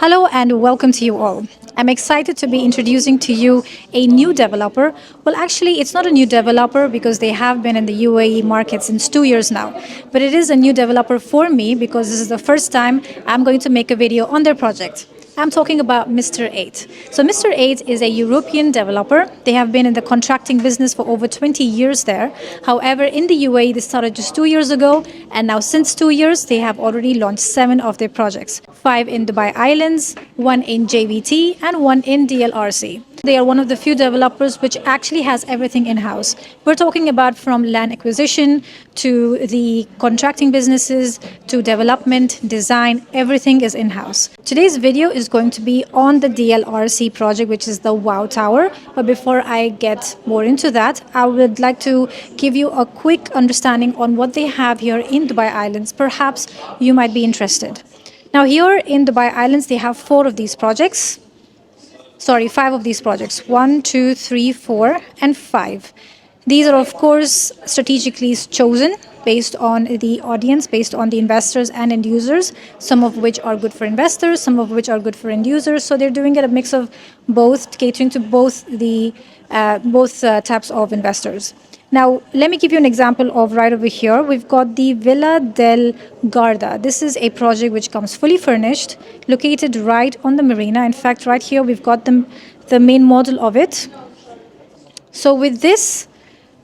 Hello and welcome to you all. I'm excited to be introducing to you a new developer. Well, actually, it's not a new developer because they have been in the UAE market since 2 years now. But it is a new developer for me because this is the first time I'm going to make a video on their project. I'm talking about Mr. 8. So Mr. 8 is a European developer. They have been in the contracting business for over 20 years there. However, in the UAE, they started just 2 years ago. And now since 2 years, they have already launched 7 of their projects. 5 in Dubai Islands, 1 in JVT, and 1 in DLRC. They are one of the few developers which actually has everything in-house. We're talking about from land acquisition to the contracting businesses to development, design, everything is in-house. Today's video is going to be on the DLRC project, which is the Wow Tower. But before I get more into that, I would like to give you a quick understanding on what they have here in Dubai Islands. Perhaps you might be interested. Now here in Dubai Islands, they have 5 of these projects. 1, 2, 3, 4, and 5. These are, of course, strategically chosen based on the audience, based on the investors and end users, some of which are good for investors, some of which are good for end users. So they're doing it a mix of both, catering to both types of investors. Now, let me give you an example of right over here. We've got the Villa del Garda. This is a project which comes fully furnished, located right on the marina. In fact, right here, we've got the main model of it. So with this,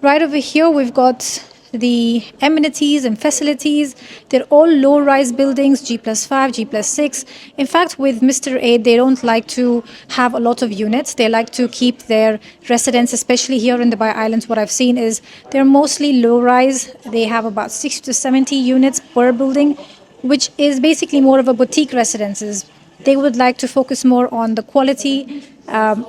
right over here, we've got the amenities and facilities. They're all low-rise buildings, G+5, G+6. In fact, with Mr. 8, they don't like to have a lot of units. They like to keep their residents, especially here in the Dubai Islands. What I've seen is they're mostly low-rise. They have about 60 to 70 units per building, which is basically more of a boutique residences. They would like to focus more on the quality,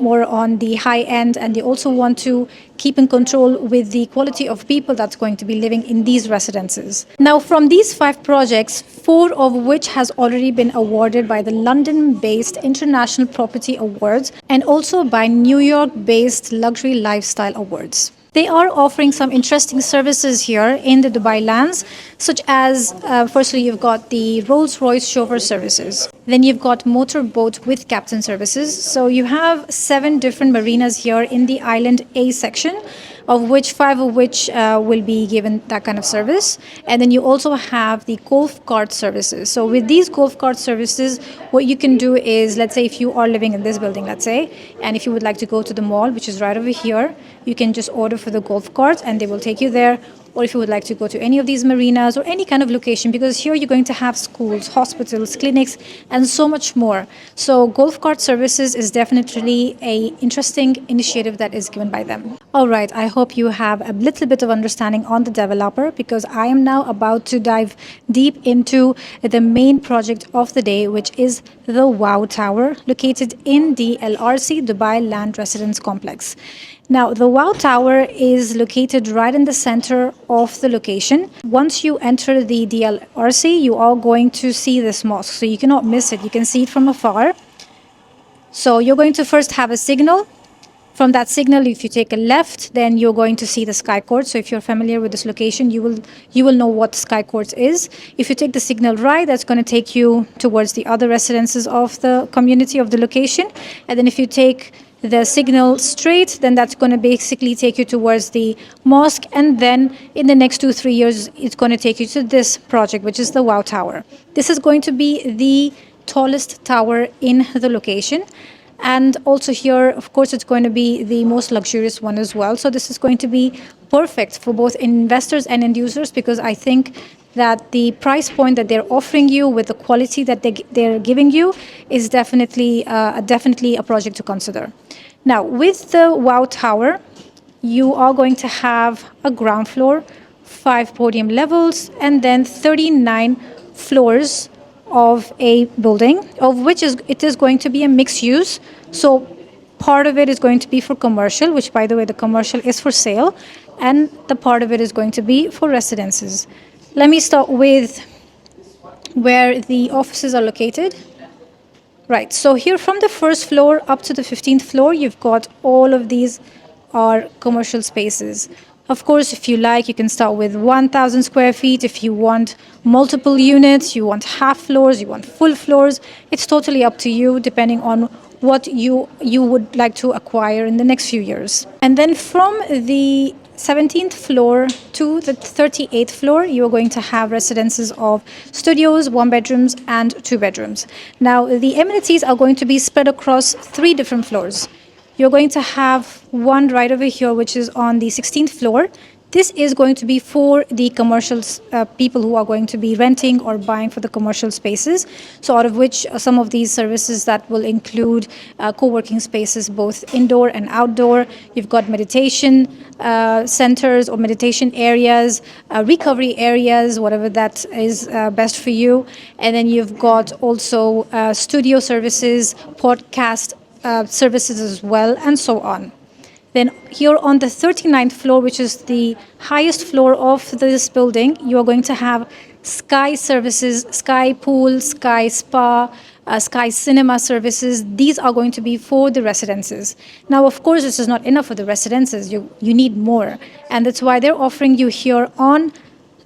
more on the high end, and they also want to keep in control with the quality of people that's going to be living in these residences. Now, from these 5 projects, 4 of which has already been awarded by the London-based International Property Awards and also by New York-based Luxury Lifestyle Awards. They are offering some interesting services here in the Dubai lands, such as, firstly, you've got the Rolls-Royce chauffeur services. Then you've got motorboat with captain services. So you have 7 different marinas here in the Island A section, of which 5 of which will be given that kind of service. And then you also have the golf cart services. So with these golf cart services, what you can do is, let's say if you are living in this building, let's say, and if you would like to go to the mall, which is right over here, you can just order for the golf cart and they will take you there. Or if you would like to go to any of these marinas or any kind of location, because here you're going to have schools, hospitals, clinics, and so much more. So golf cart services is definitely an interesting initiative that is given by them. All right, I hope you have a little bit of understanding on the developer, because I am now about to dive deep into the main project of the day, which is the Wow Tower, located in the DLRC Dubai Land Residence Complex. Now, the Wow Tower is located right in the center of the location. Once you enter the DLRC, you are going to see this mosque. So you cannot miss it. You can see it from afar. So you're going to first have a signal. From that signal, if you take a left, then you're going to see the Sky Court. So if you're familiar with this location, you will know what Sky Court is. If you take the signal right, that's going to take you towards the other residences of the community of the location. And then if you take the signal straight, then that's going to basically take you towards the mosque, and then in the next 2-3 years it's going to take you to this project, which is the Wow Tower. This is going to be the tallest tower in the location, and also here, of course, it's going to be the most luxurious one as well. So this is going to be perfect for both investors and end users, because I think that the price point that they're offering you with the quality that they're giving you is definitely a project to consider. Now, with the Wow Tower, you are going to have a ground floor, 5 podium levels, and then 39 floors of a building, of which it is going to be a mixed use. So part of it is going to be for commercial, which, by the way, the commercial is for sale, and the part of it is going to be for residences. Let me start with where the offices are located. Right, so here from the first floor up to the 15th floor, you've got all of these are commercial spaces. Of course, if you like, you can start with 1,000 square feet. If you want multiple units, you want half floors, you want full floors, it's totally up to you depending on what you would like to acquire in the next few years. And then from the 17th floor to the 38th floor, you are going to have residences of studios, one bedrooms, and two bedrooms. Now, the amenities are going to be spread across three different floors. You're going to have one right over here, which is on the 16th floor. This is going to be for the commercial people who are going to be renting or buying for the commercial spaces. So out of which some of these services that will include co-working spaces, both indoor and outdoor. You've got meditation centers or meditation areas, recovery areas, whatever that is best for you. And then you've got also studio services, podcast services as well, and so on. Then here on the 39th floor, which is the highest floor of this building, you are going to have sky services, sky pool, sky spa, sky cinema services. These are going to be for the residences. Now, of course, this is not enough for the residences. You need more. And that's why they're offering you here on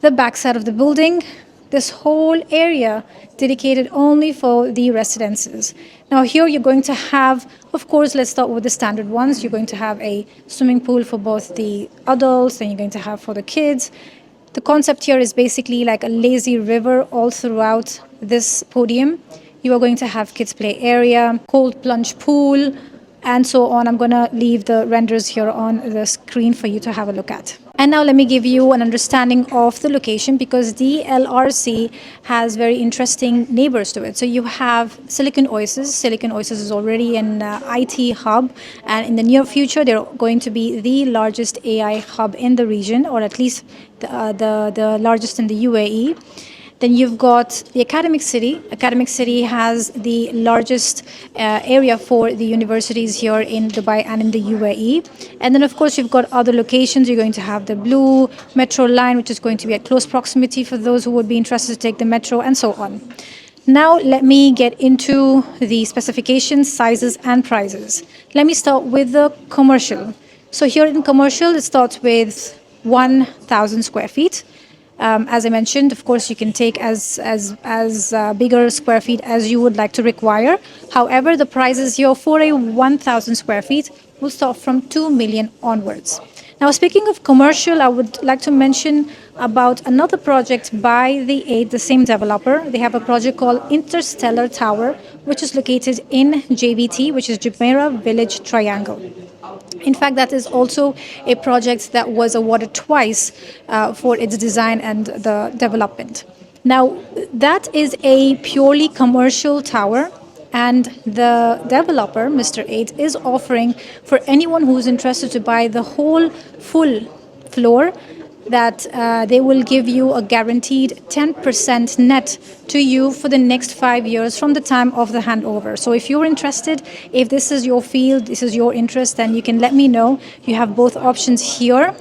the back side of the building this whole area dedicated only for the residences. Now here you're going to have, of course, let's start with the standard ones. You're going to have a swimming pool for both the adults and you're going to have for the kids. The concept here is basically like a lazy river all throughout this podium. You are going to have kids play area, cold plunge pool, and so on. I'm going to leave the renders here on the screen for you to have a look at. And now let me give you an understanding of the location, because DLRC has very interesting neighbors to it. So you have Silicon Oasis. Silicon Oasis is already an IT hub, and in the near future they're going to be the largest AI hub in the region, or at least the largest in the UAE. Then you've got the Academic City. Academic City has the largest area for the universities here in Dubai and in the UAE. And then, of course, you've got other locations. You're going to have the Blue Metro line, which is going to be at close proximity for those who would be interested to take the metro, and so on. Now, let me get into the specifications, sizes, and prices. Let me start with the commercial. So here in commercial, it starts with 1,000 square feet. As I mentioned, of course, you can take as bigger square feet as you would like to require. However, the prices here for a 1,000 square feet will start from 2 million onwards. Now, speaking of commercial, I would like to mention about another project by the same developer. They have a project called Interstellar Tower, which is located in JVT, which is Jumeirah Village Triangle. In fact, that is also a project that was awarded twice for its design and the development. Now, that is a purely commercial tower, and the developer, Mr. 8, is offering for anyone who is interested to buy the whole full floor that they will give you a guaranteed 10% net to you for the next 5 years from the time of the handover. So if you're interested, if this is your field, this is your interest, then you can let me know. You have both options here,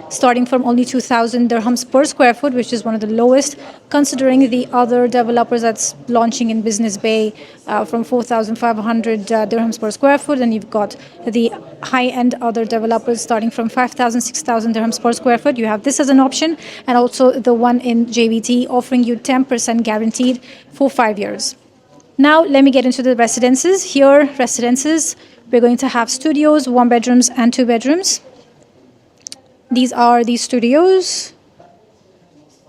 starting from only 2,000 dirhams per square foot, which is one of the lowest, considering the other developers that's launching in Business Bay from 4,500 dirhams per square foot. And you've got the high-end other developers starting from 5,000, 6,000 dirhams per square foot. You have this as an option, and also the one in JVT offering you 10% guaranteed for 5 years. Now, let me get into the residences. Here, residences, we're going to have studios, one bedrooms, and two bedrooms. These are the studios.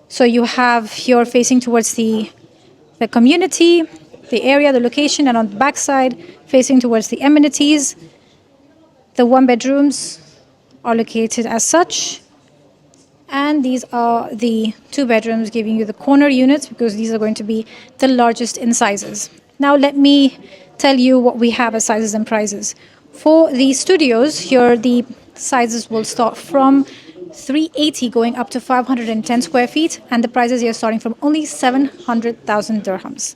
So you have here facing towards the community, the area, the location, and on the back side, facing towards the amenities. The one bedrooms are located as such. And these are the two bedrooms, giving you the corner units, because these are going to be the largest in sizes. Now let me tell you what we have as sizes and prices. For the studios, here the sizes will start from 380 going up to 510 square feet, and the prices here starting from only 700,000 dirhams.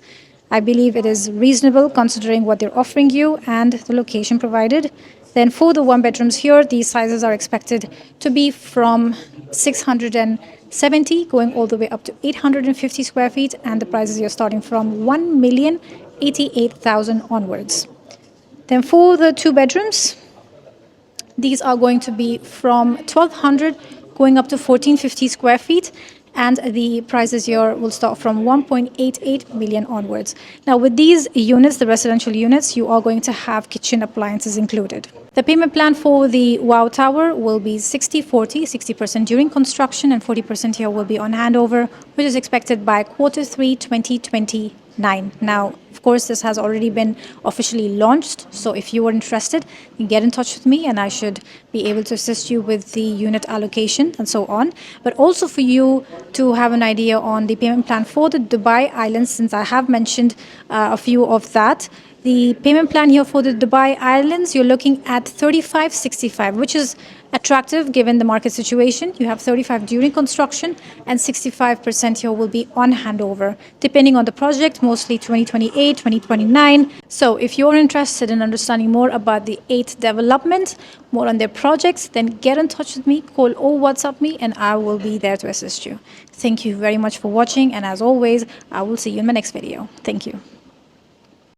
I believe it is reasonable considering what they're offering you and the location provided. Then for the one bedrooms here, these sizes are expected to be from 670 going all the way up to 850 square feet, and the prices here starting from 1,088,000 onwards. Then for the two bedrooms, These are going to be from 1,200 going up to 1,450 square feet, and the prices here will start from 1.88 million onwards. Now, with these units, the residential units, you are going to have kitchen appliances included. The payment plan for the Wow Tower will be 60-40, 60% during construction and 40% here will be on handover, which is expected by Q3 2029. Now, of course, this has already been officially launched, so if you are interested, you can get in touch with me and I should be able to assist you with the unit allocation and so on. But also for you to have an idea on the payment plan for the Dubai Islands, since I have mentioned a few of that. The payment plan here for the Dubai Islands, you're looking at 35-65, which is attractive given the market situation. You have 35 during construction and 65% here will be on handover, depending on the project, mostly 2028, 2029. So if you're interested in understanding more about the 8th development, more on their projects, then get in touch with me, call or WhatsApp me, and I will be there to assist you. Thank you very much for watching, and as always, I will see you in my next video. Thank you.